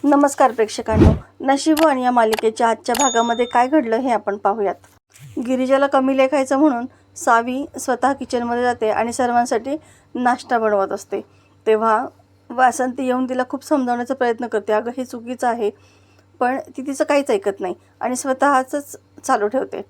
नमस्कार प्रेक्षकांनो, नशीबवान या मालिकेच्या आजच्या भागामध्ये काय घडलं हे आपण पाहूयात. गिरिजाला कमी लेखायचं म्हणून सावी स्वतः किचनमध्ये जाते आणि सर्वांसाठी नाश्ता बनवत असते. तेव्हा वासंती येऊन तिला खूप समजावण्याचा प्रयत्न करते. अगं हे चुकीचं आहे, पण ती तिचं काहीच ऐकत नाही आणि स्वतःच चालू ठेवते.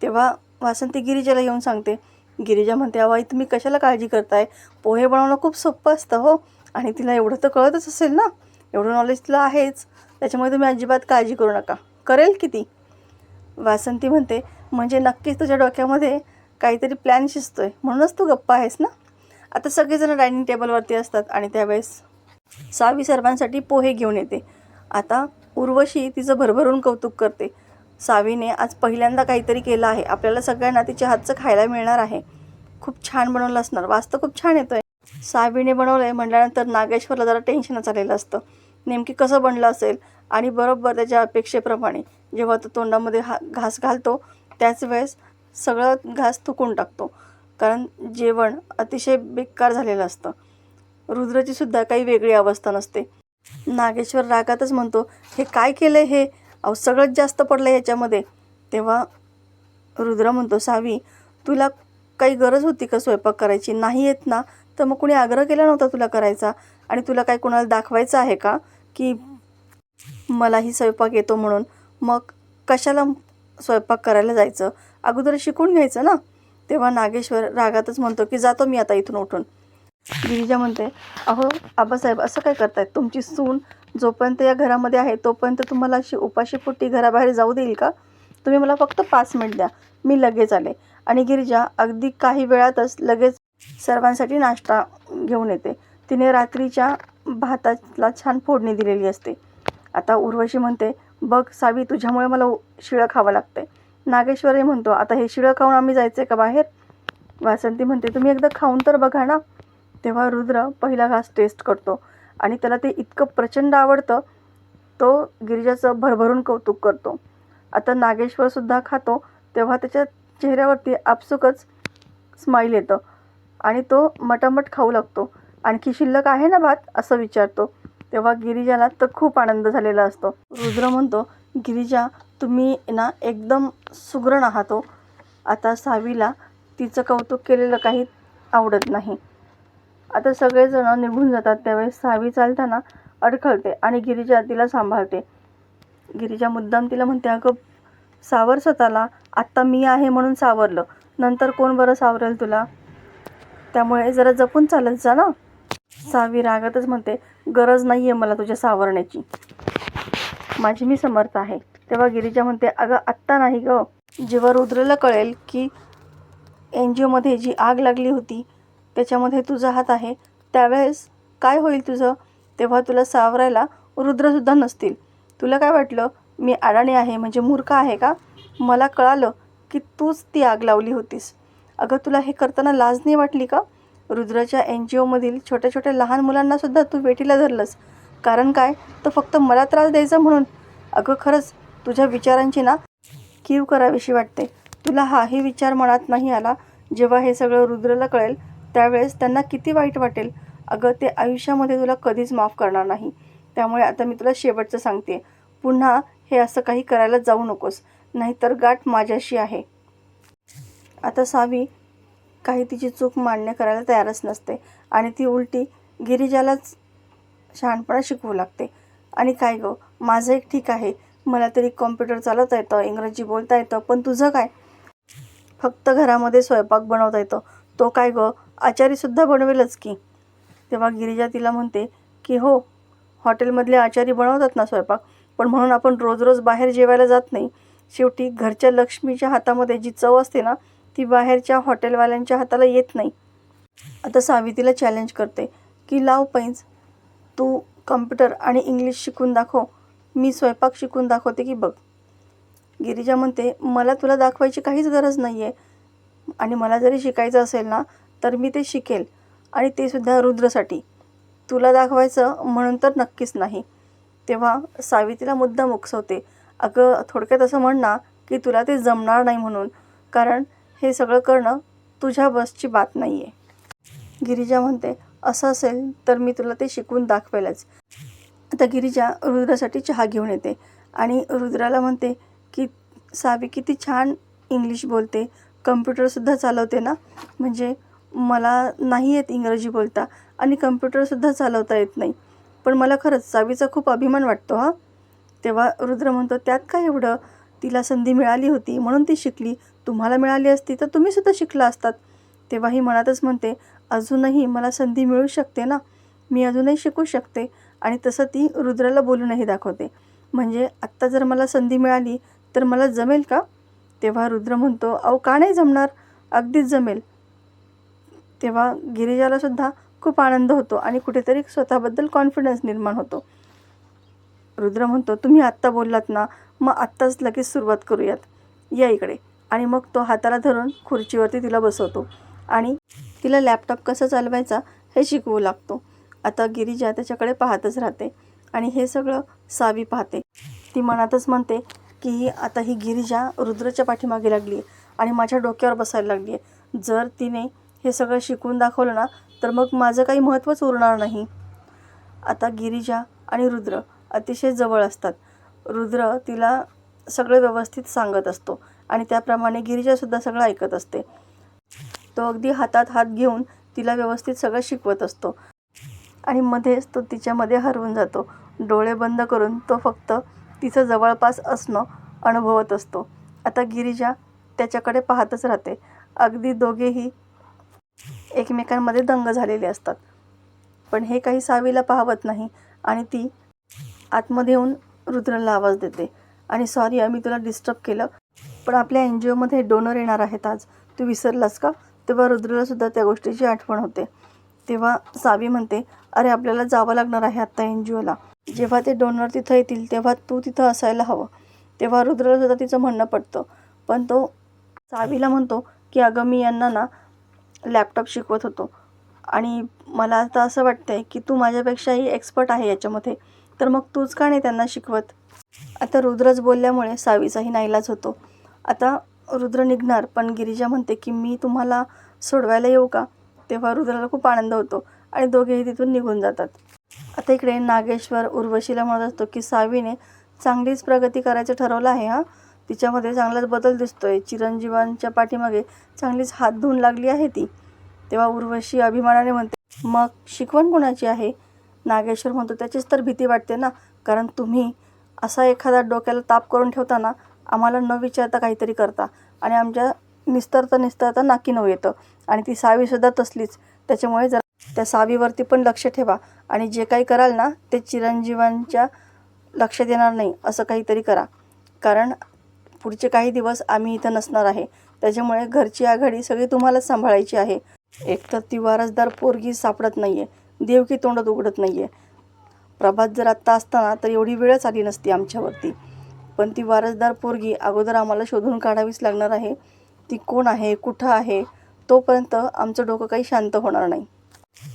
तेव्हा वासंती गिरिजाला येऊन सांगते. गिरिजा म्हणते, अहो आई तुम्ही कशाला काळजी करताय, पोहे बनवणं खूप सोपं असतं हो, आणि तिला एवढं तर कळतच असेल ना, एवढं नॉलेज तिला आहेच, त्याच्यामुळे तुम्ही अजिबात काळजी करू नका, करेल की ती. वासंती म्हणते, म्हणजे नक्कीच तुझ्या डोक्यामध्ये काहीतरी प्लॅन शिजतोय म्हणूनच तू गप्पा आहेस ना. आता सगळेजण डायनिंग टेबलवरती असतात आणि त्यावेळेस सावी सर्वांसाठी पोहे घेऊन येते. आता उर्वशी तिचं भरभरून कौतुक करते. सावीने आज पहिल्यांदा काहीतरी केलं आहे, आपल्याला सगळ्यांना तिच्या हातचं खायला मिळणार आहे. खूप छान बनवलं असणार, वास तर खूप छान येतोय. सावीने बनवलं आहे म्हटल्यानंतर नागेश्वरला जरा टेन्शनच आलेलं असतं, नेमकी कसं बनलं असेल. आणि बरोबर त्याच्या अपेक्षेप्रमाणे जेव्हा तो तोंडामध्ये घास घालतो त्याच वेळेस सगळं घास थुकून टाकतो, कारण जेवण अतिशय बेकार झालेलं असतं. रुद्रची सुद्धा काही वेगळी अवस्था नसते. नागेश्वर रागातच म्हणतो, हे काय केलं हे, अहो सगळंच जास्त पडलं ह्याच्यामध्ये. तेव्हा रुद्र म्हणतो, सावी तुला काही गरज होती का स्वयंपाक करायची, नाही येत ना तर मग कुणी आग्रह केला नव्हता तुला करायचा, आणि तुला काय कोणाला दाखवायचं आहे का की मलाही स्वयंपाक येतो म्हणून, मग कशाला स्वयंपाक करायला जायचं, अगोदर शिकून घ्यायचं ना. तेव्हा नागेश्वर रागातच म्हणतो की जातो मी आता इथून उठून. गिरिजा म्हणते, अहो आबासाहेब असं काय करतायत, तुमची सून जोपर्यंत या घरामध्ये आहे तोपर्यंत तुम्हाला अशी उपाशीपोटी घराबाहेर जाऊ देईल का, तुम्ही मला फक्त 5 मिनिट द्या, मी लगेच आले. आणि गिरिजा अगदी काही वेळातच लगेच सर्वांसाठी नाश्ता घेऊन येते. तिने रात्रीच्या भाताला छान फोडणी दिलेली असते. आता उर्वशी म्हणते, बघ सावी तुझ्यामुळे मला शिळं खावं लागतंय. नागेश्वरही म्हणतो, आता हे शिळं खाऊन आम्ही जायचं आहे का बाहेर. वासंती म्हणते, तुम्ही एकदा खाऊन तर बघा ना. तेव्हा रुद्र पहिला घास टेस्ट करतो आणि त्याला ते इतकं प्रचंड आवडतं, तो गिरिजाचं भरभरून कौतुक करतो. आता नागेश्वरसुद्धा खातो, तेव्हा त्याच्या चेहऱ्यावरती आपसुकच स्माईल येतं आणि तो मटामट खाऊ लागतो. आणखी शिल्लक आहे ना भात, असं विचारतो. तेव्हा गिरिजाला तर खूप आनंद झालेला असतो. रुद्र म्हणतो, गिरिजा तुम्ही ना एकदम सुगरण आहात हो. आता सावीला तिचं कौतुक केलेलं काही आवडत नाही. आता सगळेजण निघून जातात त्यावेळेस सावी चालताना अडखळते आणि गिरिजा तिला सांभाळते. गिरिजा मुद्दाम तिला म्हणते, अगं सावर स्वतःला, आत्ता मी आहे म्हणून सावरलं, नंतर कोण बरं सावरेल तुला, त्यामुळे जरा जपून चालत जा ना. सावी रागातच म्हणते, गरज नाही आहे मला तुझ्या सावरण्याची, माझी मी समर्थ आहे. तेव्हा गिरिजा म्हणते, अगं आत्ता नाही गं, जेव्हा रुद्रला कळेल की NGOमध्ये जी आग लागली होती त्याच्यामध्ये तुझा हात आहे, त्यावेळेस काय होईल तुझं, तेव्हा तुला सावरायला रुद्रसुद्धा नसतील. तुला काय वाटलं मी अडाणी आहे म्हणजे मूर्ख आहे का, मला कळालं की तूच ती आग लावली होतीस. अगं तुला हे करताना लाज नाही वाटली का, रुद्राच्या NGOमधील छोट्या छोट्या लहान मुलांनासुद्धा तू वेठीला धरलंस, कारण काय, तर फक्त मला त्रास द्यायचा म्हणून. अगं खरंच तुझ्या विचारांची ना कीव करावीशी वाटते. तुला हाही विचार मनात नाही आला, जेव्हा हे सगळं रुद्रला कळेल त्यावेळेस त्यांना किती वाईट वाटेल. अगं ते आयुष्यामध्ये तुला कधीच माफ करणार नाही. त्यामुळे आता मी तुला शेवटचं सांगते, पुन्हा हे असं काही करायला जाऊ नकोस, नाहीतर गाठ माझ्याशी आहे. आता सावी काही तिची चूक मान्य करायला तयारच नसते आणि ती उलटी गिरिजालाच शहाणपणा शिकवू लागते. आणि काय गं, माझं एक ठीक आहे, मला तरी कॉम्प्युटर चालवता येतं, इंग्रजी बोलता येतं, पण तुझं काय, फक्त घरामध्ये स्वयंपाक बनवता येतं, तो काय गं आचारीसुद्धा बनवेलच की. तेव्हा गिरिजा तिला म्हणते की हो, हॉटेलमधले आचारी बनवतात ना स्वयंपाक, पण म्हणून आपण रोज रोज बाहेर जेवायला जात नाही. शेवटी घरच्या लक्ष्मीच्या हातामध्ये जी चव असते ना, ती बाहेरच्या हॉटेलवाल्यांच्या हाताला येत नाही. आता सावी तिला चॅलेंज करते की लाव पैंज, तू कम्प्युटर आणि इंग्लिश शिकून दाखव, मी स्वयंपाक शिकून दाखवते की बघ. गिरिजा म्हणते, मला तुला दाखवायची काहीच गरज नाही आहे, आणि मला जरी शिकायचं असेल ना तर मी ते शिकेल, आणि ते सुद्धा रुद्रसाठी. तुला दाखवायचं म्हणून तर नक्कीच नाही. तेव्हा सावी तिला मुद्दाम उकसवते, अगं थोडक्यात असं म्हण ना की तुला ते जमणार नाही म्हणून, कारण हे सगळं करणं तुझ्या बसची बात नाही आहे. गिरिजा म्हणते, असं असेल तर मी तुला ते शिकवून दाखवेलच. आता गिरिजा रुद्रासाठी चहा घेऊन येते आणि रुद्राला म्हणते की सावी किती छान इंग्लिश बोलते, कम्प्युटरसुद्धा चालवते ना, म्हणजे मला नाही येत इंग्रजी बोलता आणि कम्प्युटरसुद्धा चालवता येत नाही, पण मला खरंच सावीचा खूप अभिमान वाटतो हां. तेव्हा रुद्र म्हणतो त्यात काय एवढं, तिला संधी मिळाली होती म्हणून ती शिकली, तुम्हाला मिळाली असती तर तुम्हीसुद्धा शिकला असतात. तेव्हा ही मनातच म्हणते अजूनही मला संधी मिळू शकते ना, मी अजूनही शिकू शकते. आणि तसं ती रुद्राला बोलूनही दाखवते, म्हणजे आत्ता जर मला संधी मिळाली तर मला जमेल का? तेव्हा रुद्र म्हणतो अहो का नाही जमणार, अगदीच जमेल. तेव्हा गिरिजालासुद्धा खूप आनंद होतो आणि कुठेतरी स्वतःबद्दल कॉन्फिडन्स निर्माण होतो. रुद्र म्हणतो तुम्ही आत्ता बोललात ना, मग आत्ताच लगेच सुरुवात करूयात, या इकडे. आणि मग तो हाताला धरून खुर्चीवरती तिला बसवतो आणि तिला लॅपटॉप कसा चालवायचा हे शिकवू लागतो. आता गिरिजा त्याच्याकडे पाहतच राहते आणि हे सगळं सावी पाहते. ती मनातच म्हणते की आता ही गिरिजा रुद्रच्या पाठीमागे लागली आहे आणि माझ्या डोक्यावर बसायला लागली आहे. जर तिने हे सगळं शिकवून दाखवलं ना तर मग माझं काही महत्त्वच उरणार नाही. आता गिरिजा आणि रुद्र अतिशय जवळ असतात. रुद्र तिला सगळं व्यवस्थित सांगत असतो आणि त्याप्रमाणे गिरिजासुद्धा सगळं ऐकत असते. तो अगदी हातात हात घेऊन तिला व्यवस्थित सगळं शिकवत असतो आणि मध्येच तो तिच्यामध्ये हरवून जातो. डोळे बंद करून तो फक्त तिचं जवळपास असणं अनुभवत असतो. आता गिरिजा त्याच्याकडे पाहतच राहते. अगदी दोघेही एकमेकांमध्ये दंग झालेले असतात, पण हे काही सावीला पाहवत नाही आणि ती आतमध्ये येऊन रुद्राला आवाज देते आणि सॉरी मी तुला डिस्टर्ब केलं, पण आपल्या NGOमध्ये डोनर येणार आहेत आज, तू विसरलास का? तेव्हा रुद्रालासुद्धा त्या गोष्टीची आठवण होते. तेव्हा सावी म्हणते अरे आपल्याला जावं लागणार आहे आत्ता NGOला, जेव्हा ते डोनर तिथं येतील तेव्हा तू तिथं असायला हवं. तेव्हा रुद्रालासुद्धा तिचं म्हणणं पडतं, पण तो सावीला म्हणतो की अगं मी यांना ना लॅपटॉप शिकवत होतो आणि मला आता असं वाटतं आहे की तू माझ्यापेक्षाही एक्सपर्ट आहे याच्यामध्ये, तर मग तूच का नाही त्यांना शिकवत. आता रुद्रच बोलल्यामुळे सावीचाही नाईलाज होतो. आता रुद्र निघणार पण गिरिजा म्हणते की मी तुम्हाला सोडवायला येऊ का? तेव्हा रुद्राला खूप आनंद होतो आणि दोघेही तिथून निघून जातात. आता इकडे नागेश्वर उर्वशीला म्हणत असतो की सावीने चांगलीच प्रगती करायचं ठरवलं आहे हां, तिच्यामध्ये चांगलाच बदल दिसतोय, चिरंजीवांच्या पाठीमागे चांगलीच हात धुवून लागली आहे ती. तेव्हा उर्वशी अभिमानाने म्हणते मग शिकवण कोणाची आहे? नागेश्वर म्हणतो त्याचीच तर भीती वाटते ना, कारण तुम्ही असा एखादा डोक्याला ताप करून ठेवता ना, आम्हाला न विचारता काहीतरी करता आणि आमच्या निस्तरता नाकी नऊ येतं आणि ती सावीसुद्धा तसलीच. त्याच्यामुळे जरा त्या सावीवरती पण लक्ष ठेवा आणि जे काही कराल ना ते चिरंजीवांच्या लक्षात येणार नाही असं काहीतरी करा, कारण पुढचे काही दिवस आम्ही इथं नसणार आहे. त्याच्यामुळे घरची आघाडी सगळी तुम्हालाच सांभाळायची आहे. एकतर ती वारसदार पोरगी सापडत नाही आहे, देवकी तोंडात उघडत नाही आहे. प्रभात जर आत्ता असताना तर एवढी वेळच आली नसती आमच्यावरती, पण ती वारसदार पोरगी अगोदर आम्हाला शोधून काढावीच लागणार आहे. ती कोण आहे, कुठं आहे, तोपर्यंत आमचं डोकं काही शांत होणार नाही.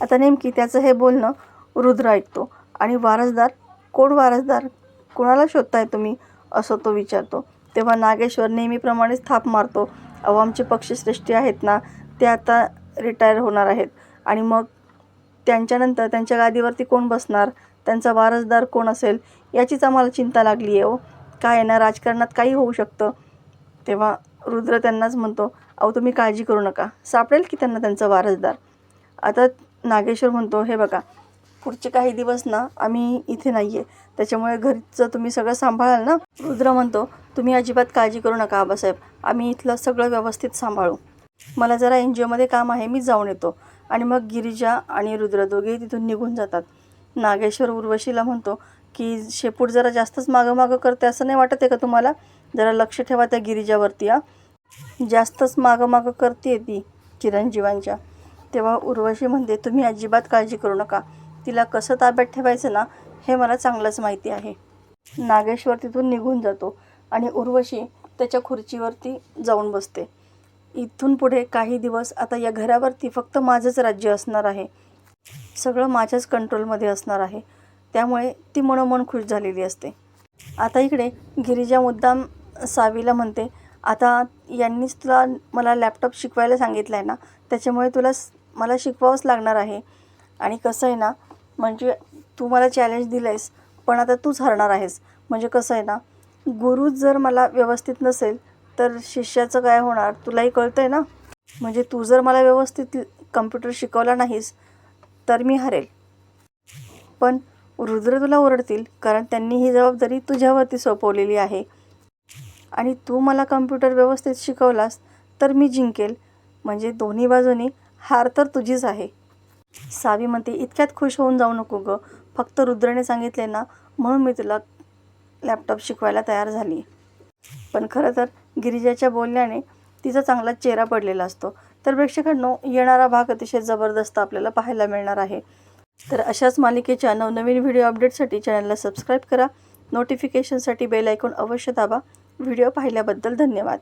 आता नेमकी त्याचं हे बोलणं रुद्र ऐकतो आणि वारसदार, कोण वारसदार, कोणाला शोधताय तुम्ही असं तो विचारतो. तेव्हा नागेश्वर नेहमीप्रमाणेच थाप मारतो, अहो आमचे पक्षश्रेष्ठी आहेत ना ते आता रिटायर होणार आहेत आणि मग त्यांच्यानंतर त्यांच्या गादीवरती कोण बसणार, त्यांचा वारसदार कोण असेल याचीच आम्हाला चिंता लागली आहे. काय आहे ना, राजकारणात काही होऊ शकतं. तेव्हा रुद्र त्यांनाच म्हणतो अहो तुम्ही काळजी करू नका, सापडेल की त्यांना त्यांचा वारसदार. आता नागेश्वर म्हणतो हे बघा पुढचे काही दिवस ना आम्ही इथे नाही आहे, त्याच्यामुळे घरचं तुम्ही सगळं सांभाळाल ना. रुद्र म्हणतो तुम्ही अजिबात काळजी करू नका आबासाहेब, आम्ही इथलं सगळं व्यवस्थित सांभाळू. मला जरा NGOमध्ये काम आहे, मी जाऊन येतो. आणि मग गिरिजा आणि रुद्र दोघेही तिथून निघून जातात. नागेश्वर उर्वशीला म्हणतो की शेपूट जरा जास्तच मागं करते असं नाही वाटत आहे का तुम्हाला? जरा लक्ष ठेवा त्या गिरिजावरती जास्तच मागं करते ती चिरंजीवांच्या. तेव्हा उर्वशी म्हणते तुम्ही अजिबात काळजी करू नका, तिला कसं ताब्यात ठेवायचं ना हे मला चांगलंच माहिती आहे. नागेश्वर तिथून निघून जातो आणि उर्वशी त्याच्या खुर्चीवरती जाऊन बसते. इथून पुढे काही दिवस आता या घरावरती फक्त माझंच राज्य असणार आहे, सगळं माझ्याच कंट्रोलमध्ये असणार आहे. त्यामुळे ती मनोमन खुश झालेली असते. आता इकडे गिरिजा मुद्दाम सावीला म्हणते आता यांनीच तुला मला लॅपटॉप शिकवायला सांगितलं आहे ना, त्याच्यामुळे मला शिकवावंच लागणार आहे. आणि कसं आहे ना, म्हणजे तू मला चॅलेंज दिलं आहेस पण आता तूच हरणार आहेस. म्हणजे कसं आहे ना, गुरुच जर मला व्यवस्थित नसेल तर शिष्याचं काय होणार तुलाही कळतं आहे ना. म्हणजे तू जर मला व्यवस्थित कम्प्युटर शिकवला नाहीस तर मी हरेल. पण रुद्र तुला ओरडतील, कारण त्यांनी ही जबाबदारी तुझ्यावरती सोपवलेली आहे. आणि तू मला कम्प्युटर व्यवस्थित शिकवलास तर मी जिंकेल. म्हणजे दोन्ही बाजूनी हार तर तुझीच आहे. सावी म्हणते, इतक्यात खुश होऊन जाऊ नको गं. फक्त रुद्रने सांगितले ना म्हणून मी तुला लॅपटॉप शिकवायला तयार झाली. पण खरं तर गिरिजाच्या बोलण्याने तिचा चांगला चेहरा पडलेला असतो. तर प्रेक्षकांनो, येणारा भाग अतिशय जबरदस्त आपल्याला पाहायला मिळणार आहे. तर अशाच मालिकेच्या नवनवीन व्हिडिओ अपडेटसाठी चॅनलला सबस्क्राईब करा. नोटिफिकेशनसाठी बेल आयकॉन अवश्य दाबा. व्हिडिओ पाहिल्याबद्दल धन्यवाद.